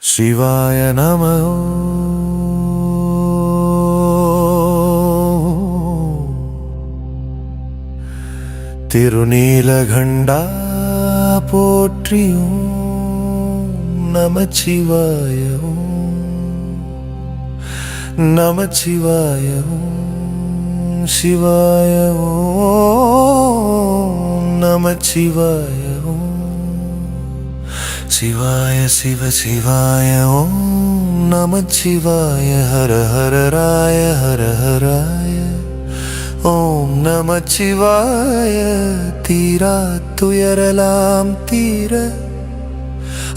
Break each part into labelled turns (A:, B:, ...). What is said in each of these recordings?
A: शिवाय नमः। तिरुनीलकंठा पोற்றி நமச்சிவாய நமச்சிவாய சிவாய நமச்சிவாய शिवाय शिव शिवाय ओम नमः शिवाय हर हर राय हर हराय ओम नमः शिवाय तीरा तुयरलाम तीर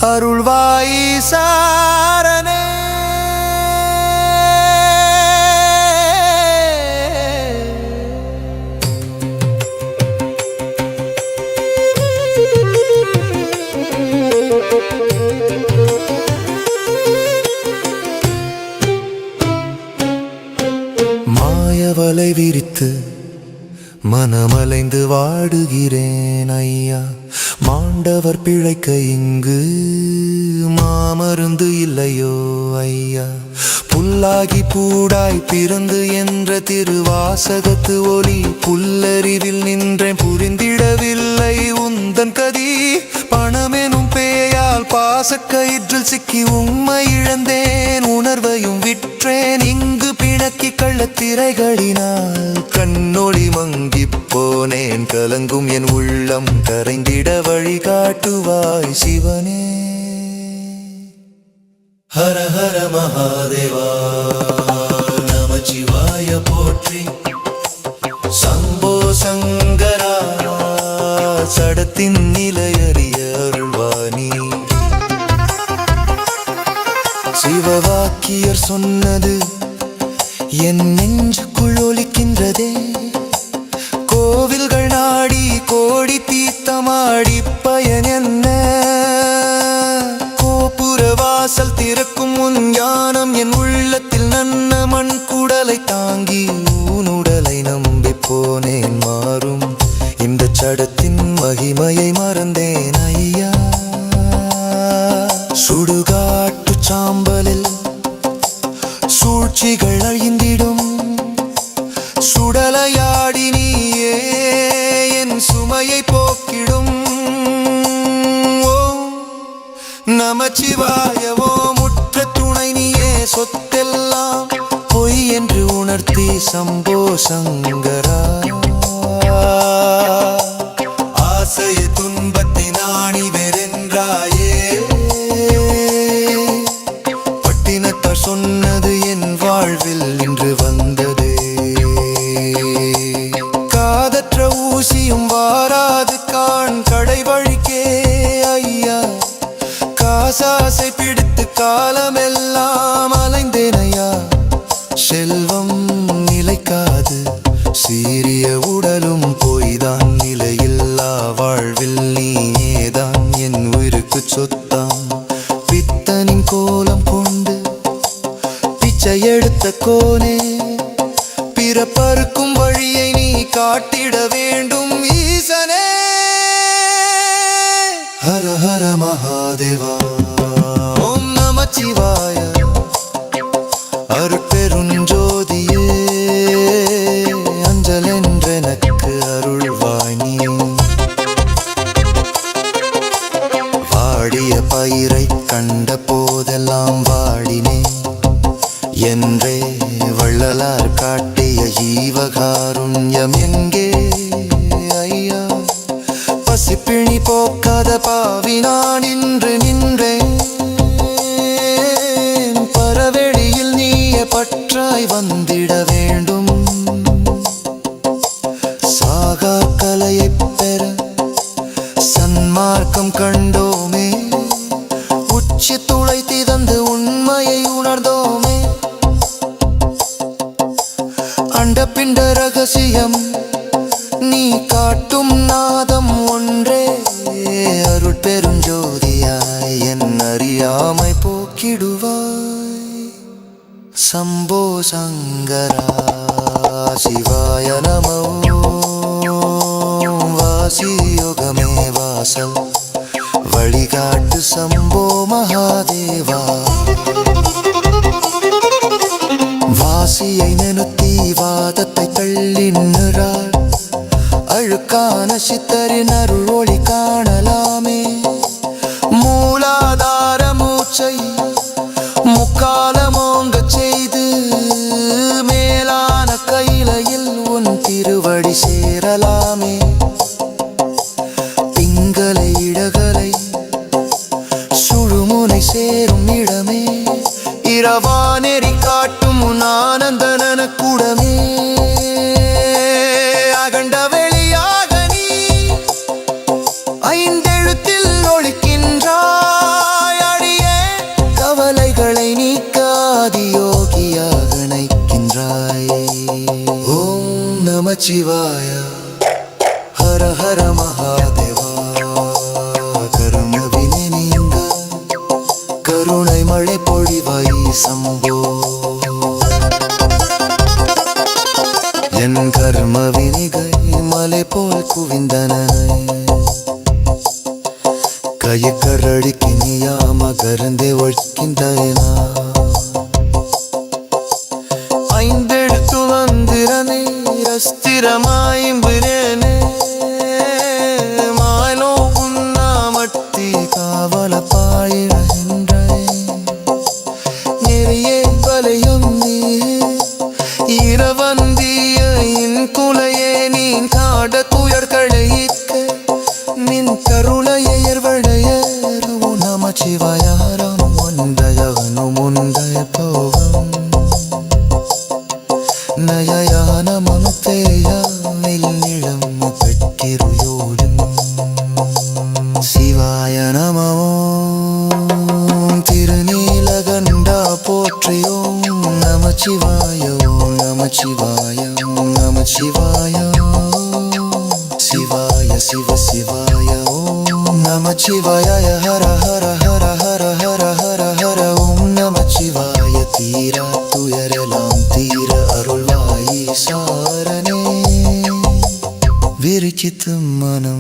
A: अरुள்வாய் சாரனே மாயவலை விரித்து மனமலைந்து வாடுகிறேன் ஐயா. மாண்டவர் பிழைக்க இங்கு மாமருந்து இல்லையோ ஐயா. புல்லாகி பூடாய் பிறந்து என்ற திருவாசகத்து ஒலி புல்லறிவில் நின்றேன் புரிந்திடவில்லை உந்தன் கதி. பணமெனும் பேயால் பாசக்கயிற்றில் சிக்கி உம்மை இழந்தேன் உணர்வையும் விற்றேன். இங்கு பிணக்கி கள்ளத்திரைகளினால் கண்ணொளி மங்கி போனேன். கலங்கும் என் உள்ளம் கரைந்திட வழிகாட்டுவாய் சிவனே. ஹர ஹர மகாதேவா நமச்சிவாய போற்றி. சம்போ சங்கரா சடத்தின் நிலையறிய அருள்வாணி. சிவவாக்கியர் சொன்னது என் நெஞ்சுக்குள் ஒலிக்கின்றதே. கோவில்கள் நாடி கோடி தீர்த்தமாடி பயன் என்ன? கோபுர வாசல் திறக்கும் முன் ஞானம் என் உள்ளத்தில் நன்ன மண் குடலை தாங்கி ஊனுடலை நம்பி போனேன். மாறும் இந்த சடத்தின் மகிமையை மறந்தேன் ஐயா. சுடுகாட்டு சாம்பலில் சூழ்ச்சிகள் அழிந்திடும். சுடலையாடி நீயே என் சுமையை போக்கிடும். ஓம் நமச்சிவாய ஓம் முற்ற துணை நீயே சொத்தெல்லாம் பொய் என்று உணர்த்தி சம்போ சங்கரா. ஆசைய துன்பத்தை நாணி வெறென்றாயே. பட்டினத்தார் சொன்னது என் வாழ்வில் இன்று வந்ததே. காதற்ற ஊசியும் வாராது கான் கடை வழிக்கே ஐயா. காசாசை பிடித்து காலமெல்லாம் அலைந்தேனையா. செல்வம் நிலைக்காது சீரிய உடலும் போய்தான். நிலையில்லா வாழ்வில் நீதான் என் உயிருக்கு சொத்தாம். பித்தனின் கோலம் கொண்டு பிச்சை எடுத்த கோனே. பிறப்பறுக்கும் வழியை நீ காட்டிட வேண்டும் ஈசனே. ஹர ஹர மகாதேவா ஓம் நமச்சிவாய அருட்பெருஞ்சோதியே. அஞ்சல் என்றெனக்கு அருள்வாய் நீ. வாடிய பயிரை கண்ட போதெல்லாம் வாடினேன் என்றே வள்ளலார் காட்டிய ஜீவகாருண்யம் எங்கே ஐயா. பசிப்பிணி போக்காத பாவி நான் இன்று நின்றேன். பரவெளியில் நீயே பற்றாய் வந்திட வேண்டும். சாகா கலையை பெற சன்மார்க்கம் கண்டோமே. உச்சி துளை திறந்து உண்மையை உணர்ந்தோமே. அண்டபிண்ட ரகசியம் நீ காட்டும் நாதம் ஒன்றே. அருட்பெருஞ்சோதியாய் என் அறியாமை போக்கிடுவாய். சம்போ சங்கரா சிவாய நமோ. வாசி யோகமே வாசல் வழிகாட்டு சம்போ மகாதேவா. உனை சேரும் இடமே இரவா நெறி காட்டும் உன் ஆனந்த நனக்கூடமே அகண்ட வெளியாக நீ ஐந்தெழுத்தில் ஒழிக்கின்றாய் அடியே கவலைகளை நீக்காதி யோகியாக நைக்கின்றாய் ஓம் நமச்சிவாய ஹர ஹர மகாதேவா கர்ம வினை நீங்க கருணை மழை பொழிவாய் சம்போ என் கர்ம வினிகை மலை போல் குவிந்தன கையக்கரடிக்கு நீயாம கருந்தே ஒழிக்கின்றனா ஐந்தெழுத்து வந்திரனே ரஸ்திரமாயிம்பிரேனே மாலோ உண்ணாமட்டி காவல பாயிரகின்றே நெறியே வலையும் நீ இரவந்திய இன் குலையே நீ காட துயர் களையிக்க நின் கருளையர்வழையரு நமச்சிவாயாரம் ஒன்றயவனு முந்தைய போகம் நயயான மனுத்தேயில் நிழம் பெற்றிருயோடும் சிவாய நமோ திருநீலகண்டா போற்றியோம் நமச்சிவாய நமச்சிவாய நமச்சிவாய சிவாய சிவ சிவாய ஓம் நமச்சிவாய ஹர ஹர ஹர ஹர ஹர ஹர ஹர ஓம் நமச்சிவாய தீரா துயரெல்லாம் தீர அருள்வாயி சாரணே விரிச்சித்து மனம்